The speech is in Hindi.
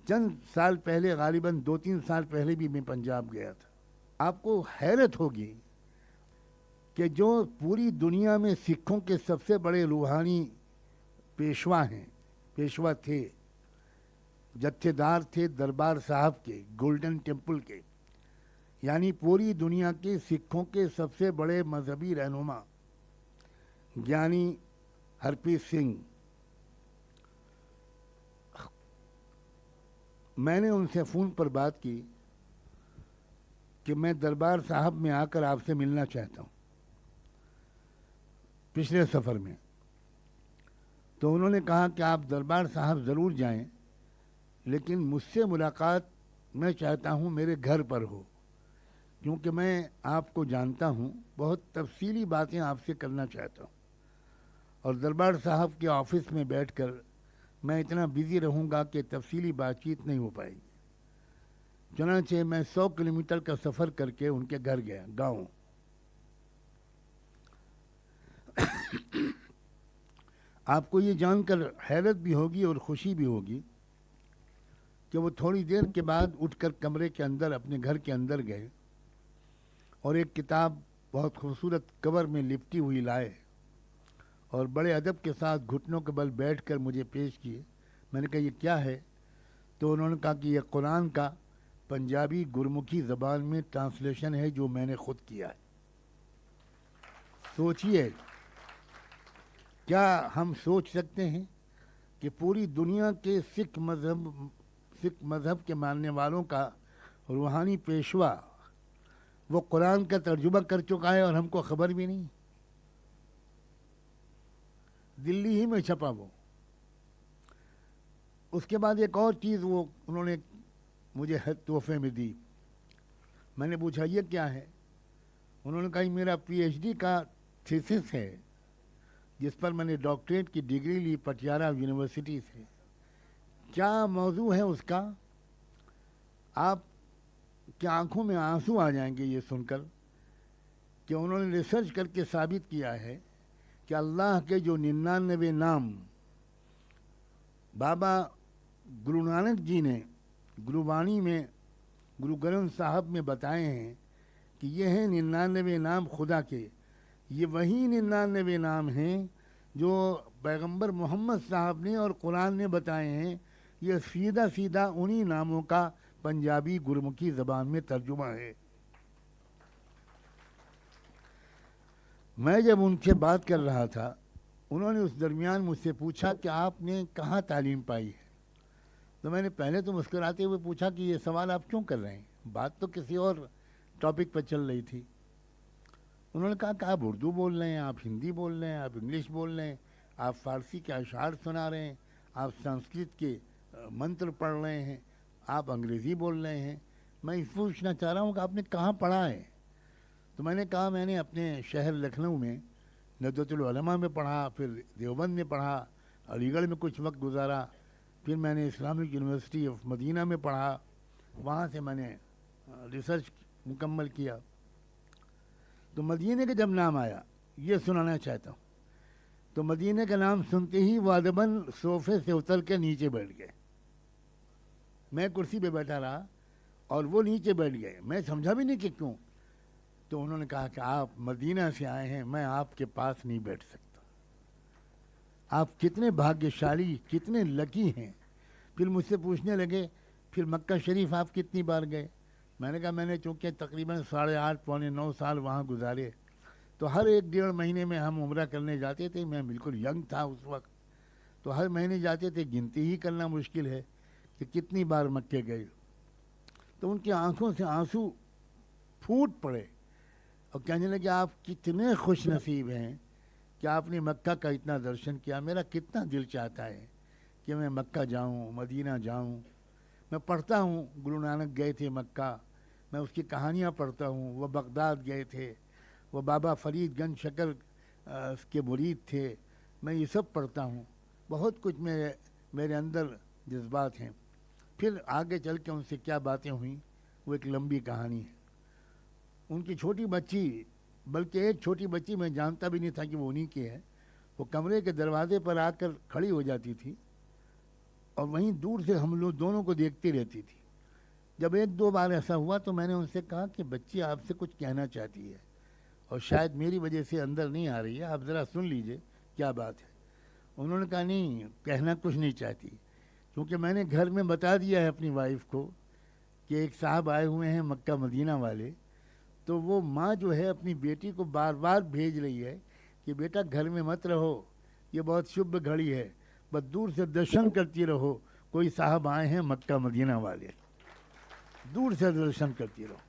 चंद साल पहले, गालिबन 2-3 साल पहले भी मैं पंजाब गया था। आपको हैरत होगी कि जो पूरी दुनिया में सिखों के सबसे बड़े रूहानी पेशवा हैं, पेशवा थे, जत्थेदार थे दरबार साहब के, गोल्डन टेम्पल के, यानी पूरी दुनिया के सिखों के सबसे बड़े मजहबी रहनुमा ज्ञानी हरप्रीत सिंह, मैंने उनसे फ़ोन पर बात की कि मैं दरबार साहब में आकर आपसे मिलना चाहता हूँ पिछले सफ़र में। तो उन्होंने कहा कि आप दरबार साहब ज़रूर जाएं, लेकिन मुझसे मुलाकात मैं चाहता हूँ मेरे घर पर हो, क्योंकि मैं आपको जानता हूँ, बहुत तफसीली बातें आपसे करना चाहता हूँ और दरबार साहब के ऑफिस में बैठकर मैं इतना बिज़ी रहूँगा कि तफसीली बातचीत नहीं हो पाएगी। चुनांचे मैं 100 किलोमीटर का सफ़र करके उनके घर गया, गाँव। आपको ये जानकर हैरत भी होगी और खुशी भी होगी कि वो थोड़ी देर के बाद उठकर कमरे के अंदर, अपने घर के अंदर गए और एक किताब बहुत खूबसूरत कवर में लिपटी हुई लाए और बड़े अदब के साथ घुटनों के बल बैठकर मुझे पेश किए। मैंने कहा ये क्या है? तो उन्होंने कहा कि यह कुरान का पंजाबी गुरमुखी ज़बान में ट्रांसलेशन है जो मैंने खुद किया है। सोचिए, क्या हम सोच सकते हैं कि पूरी दुनिया के सिख मज़हब के मानने वालों का रूहानी पेशवा वो कुरान का तर्जुमा कर चुका है और हमको खबर भी नहीं। दिल्ली ही में छपा वो। उसके बाद एक और चीज़ वो उन्होंने मुझे तोहफे में दी। मैंने पूछा ये क्या है? उन्होंने कहा मेरा पीएचडी का थीसिस है जिस पर मैंने डॉक्टरेट की डिग्री ली पटियाला यूनिवर्सिटी से। क्या मौजू है उसका? आप की आंखों में आंसू आ जाएंगे ये सुनकर कि उन्होंने रिसर्च करके साबित किया है कि अल्लाह के जो 99 नाम बाबा गुरु नानक जी ने गुरुवाणी में, गुरु ग्रंथ साहब में बताए हैं कि ये हैं 99 नाम खुदा के। ये वही 99 नाम हैं जो पैगंबर मोहम्मद साहब ने और कुरान ने बताए हैं। ये सीधा सीधा उन्हीं नामों का पंजाबी गुरमुखी ज़बान में तर्जुमा है। मैं जब उनसे बात कर रहा था, उन्होंने उस दरमियान मुझसे पूछा कि आपने कहाँ तालीम पाई है? तो मैंने पहले तो मुस्कुराते हुए पूछा कि ये सवाल आप क्यों कर रहे हैं, बात तो किसी और टॉपिक पर चल रही थी। उन्होंने कहा कि आप उर्दू बोल रहे हैं, आप हिंदी बोल रहे हैं, आप इंग्लिश बोल रहे हैं, आप फ़ारसी के अशार सुना रहे हैं, आप संस्कृत के मंत्र पढ़ रहे हैं, आप अंग्रेज़ी बोल रहे हैं। मैं इस पूछना चाह रहा हूँ कि आपने कहाँ पढ़ा है? तो मैंने कहा मैंने अपने शहर लखनऊ में नदवतुल उलमा में पढ़ा, फिर देवबंद में पढ़ा, अलीगढ़ में कुछ वक्त गुजारा, फिर मैंने इस्लामिक यूनिवर्सिटी ऑफ मदीना में पढ़ा, वहाँ से मैंने रिसर्च मुकम्मल किया। तो मदीने का जब नाम आया, ये सुनाना चाहता हूँ। तो मदीने का नाम सुनते ही वो अदबन सोफे से उतर के नीचे बैठ गए। मैं कुर्सी पे बैठा रहा और वो नीचे बैठ गए। मैं समझा भी नहीं कि क्यों। तो उन्होंने कहा कि आप मदीना से आए हैं, मैं आपके पास नहीं बैठ सकता। आप कितने भाग्यशाली, कितने लकी हैं। फिर मुझसे पूछने लगे फिर मक्का शरीफ आप कितनी बार गए? मैंने कहा मैंने चूँकि तकरीबन 8.5 पौने 9 साल वहाँ गुजारे, तो हर 1-1.5 महीने में हम उम्रा करने जाते थे। मैं बिल्कुल यंग था उस वक्त, तो हर महीने जाते थे। गिनती ही करना मुश्किल है कि कितनी बार मक्के गए। तो उनकी आंखों से आंसू फूट पड़े और कहने लगे आप कितने खुश नसीब हैं कि आपने मक्का का इतना दर्शन किया। मेरा कितना दिल चाहता है कि मैं मक्का जाऊं, मदीना जाऊं। मैं पढ़ता हूं गुरु नानक गए थे मक्का, मैं उसकी कहानियां पढ़ता हूं। वह बगदाद गए थे, वह बाबा फरीदगंज शकर के मुरीद थे। मैं ये सब पढ़ता हूँ, बहुत कुछ मेरे अंदर जज्बात हैं। फिर आगे चल के उनसे क्या बातें हुई वो एक लंबी कहानी है। उनकी छोटी बच्ची, बल्कि एक छोटी बच्ची मैं जानता भी नहीं था कि वो उन्हीं की है, वो कमरे के दरवाजे पर आकर खड़ी हो जाती थी और वहीं दूर से हम लोग दोनों को देखती रहती थी। जब एक दो बार ऐसा हुआ तो मैंने उनसे कहा कि बच्ची आपसे कुछ कहना चाहती है और शायद मेरी वजह से अंदर नहीं आ रही है, आप ज़रा सुन लीजिए क्या बात है। उन्होंने कहा नहीं, कहना कुछ नहीं चाहती, क्योंकि मैंने घर में बता दिया है अपनी वाइफ को कि एक साहब आए हुए हैं मक्का मदीना वाले। तो वो माँ जो है अपनी बेटी को बार बार भेज रही है कि बेटा घर में मत रहो, ये बहुत शुभ घड़ी है, बस दूर से दर्शन करती रहो, कोई साहब आए हैं मक्का मदीना वाले, दूर से दर्शन करती रहो।